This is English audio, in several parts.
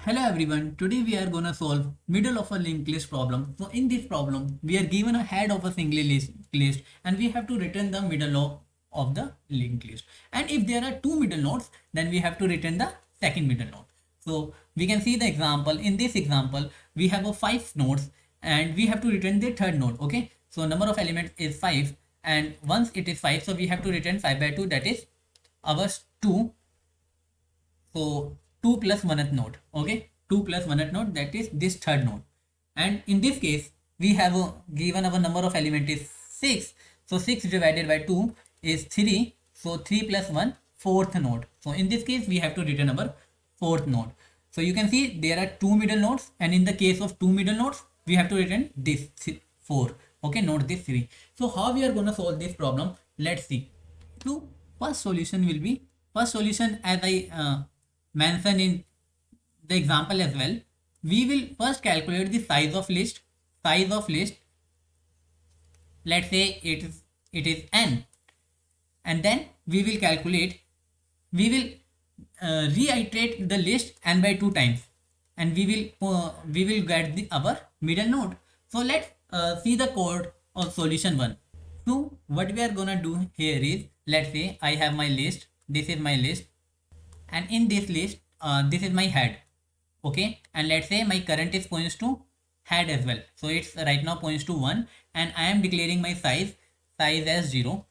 Hello everyone, today we are gonna solve middle of a linked list problem. So in this problem, we are given a head of a single list and we have to return the of the linked list. And if there are two middle nodes, then we have to return the second middle node. So we can see the example. In this example, we have a 5 nodes and we have to return the third node. Okay, so number of elements is 5 and once it is 5, so we have to return 5 by 2, that is ours 2. So 2 plus 1th node, okay, 2 plus 1th node, that is this third node. And in this case, we have given our number of element is 6. So 6 divided by 2 is 3. So 3 plus 1, fourth node. So in this case, we have to return our fourth node. So you can see there are two middle nodes, and in the case of two middle nodes, we have to return this 4. Okay, not this 3. So how we are going to solve this problem? Let's see. So first solution will be, first solution as I mentioned in the example as well, we will first calculate the size of list. Let's say it is n, and then we will calculate, we will reiterate the list n by 2 times, and we will get our middle node. So let's see the code of solution 1. So what we are gonna do here is, let's say I have my list, this is my list, and in this list this is my head. Okay, and let's say my current is points to head as well, so it's right now points to 1, and I am declaring my size as 0.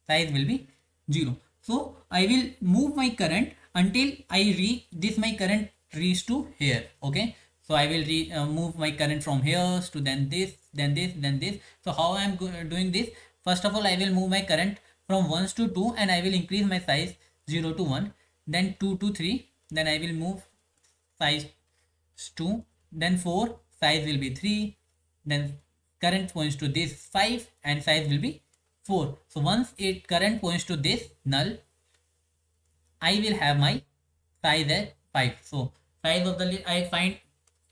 Size will be 0. So I will move my current until I reach this, my current reach to here. Okay, so I will move my current from here to then this, then this, then this. So how I am doing this? First of all, I will move my current from 1 to 2, and I will increase my size 0 to 1, then 2 to 3, then I will move size 2, then 4, size will be 3, then current points to this 5, and size will be 4. So once it current points to this null, I will have my size as 5. So size of the list I find,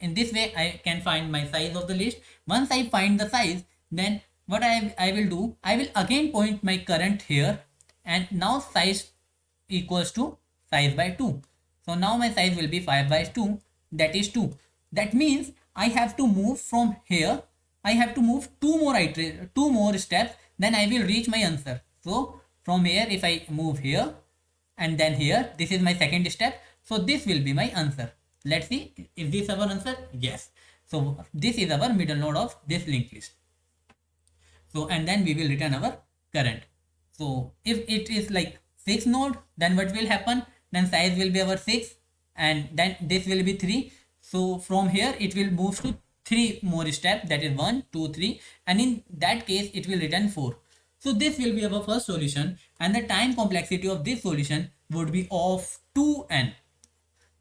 in this way I can find my size of the list. Once I find the size, then what I will do, I will again point my current here, and now size equals to size by 2. So now my size will be 5 by 2, that is 2. That means I have to move from here, I have to move two more steps, then I will reach my answer. So from here, if I move here and then here, this is my second step. So this will be my answer. Let's see, is this our answer? Yes. So this is our middle node of this linked list. So and then we will return our current. So if it is like 6 node, then what will happen? Then size will be our 6, and then this will be 3. So from here it will move to 3 more steps, that is 1, 2, 3, and in that case it will return 4. So this will be our first solution, and the time complexity of this solution would be of 2n.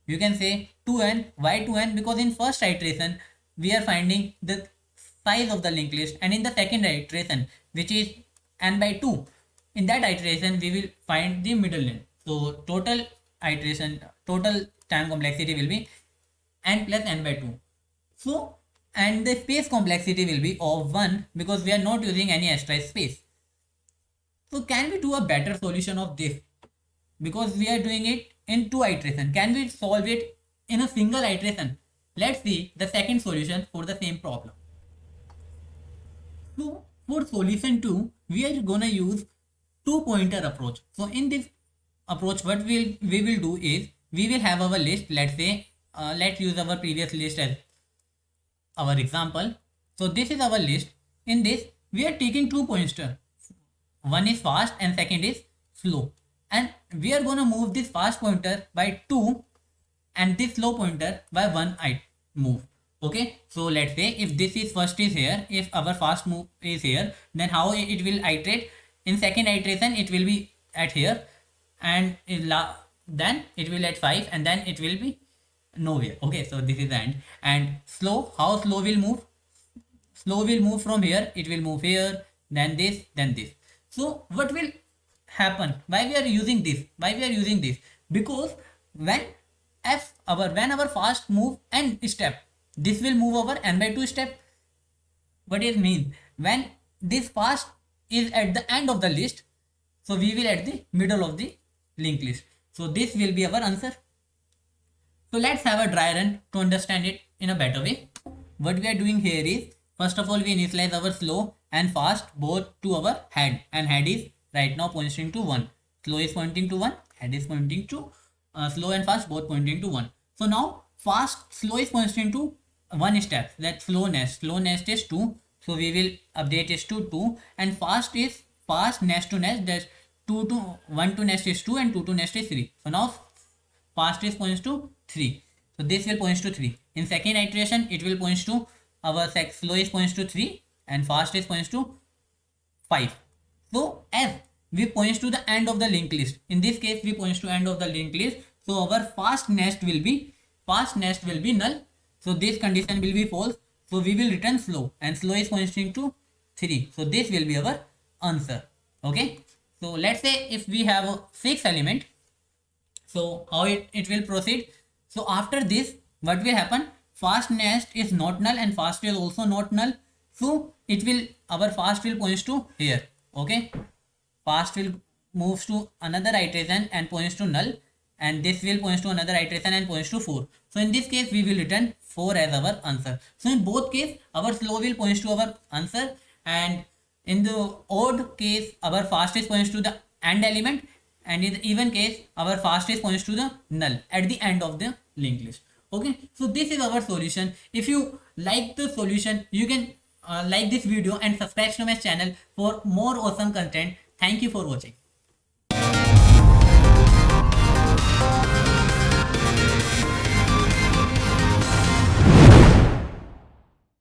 You can say 2n. Why 2n? Because in first iteration we are finding the size of the linked list, and in the second iteration, which is n by 2, in that iteration we will find the middle length. So total time complexity will be n plus n by 2. So and the space complexity will be of 1, because we are not using any extra space. So can we do a better solution of this? Because we are doing it in 2 iterations, can we solve it in a single iteration? Let's see the second solution for the same problem. So for solution 2, we are gonna use two pointer approach. So in this approach, what we will do is, we will have our list. Let's say let's use our previous list as our example. So this is our list. In this we are taking two pointers. One is fast and second is slow. And we are going to move this fast pointer by 2 and this slow pointer by 1 I move. Okay, so let's say if this is first is here, if our fast move is here, then how it will iterate? In second iteration it will be at here, and then it will at 5, and then it will be nowhere. Okay, so this is the end. And slow, how slow will move? Slow will move from here, it will move here, then this, then this. So what will happen? Why we are using this? Because when our fast move n step, this will move over n by 2 step. What it means? When this fast is at the end of the list, so we will at the middle of the linked list. So this will be our answer. So let's have a dry run to understand it in a better way. What we are doing here is, first of all, we initialize our slow and fast both to our head, and head is right now pointing to 1. Slow is pointing to 1, head is pointing to slow and fast both pointing to 1. So now slow is pointing to one step, that slow nest is 2, so we will update it to 2, and fast is fast nest to nest, that's 2 to 1 to nest is 2 and 2 to nest is 3. So now fast is points to 3, so this will points to 3. In second iteration it will points to our slow is points to 3 and fast is points to 5. So as we points to the end of the linked list, in this case we points to end of the linked list, so our fast nest will be null, so this condition will be false, so we will return slow, and slow is pointing to 3, so this will be our answer. Okay, so let's say if we have a 6 element, so how it will proceed. So after this what will happen, fast nest is not null and fast is also not null, so it will, our fast will points to here. Okay, fast will moves to another iteration and points to null, and this will points to another iteration and points to 4. So in this case we will return 4 as our answer. So in both case our slow will points to our answer, and in the odd case our fast is points to the end element, and in the even case our fast is points to the null at the end of the linked list. Okay, so this is our solution. If you like the solution, you can like this video and subscribe to my channel for more awesome content. Thank you for watching.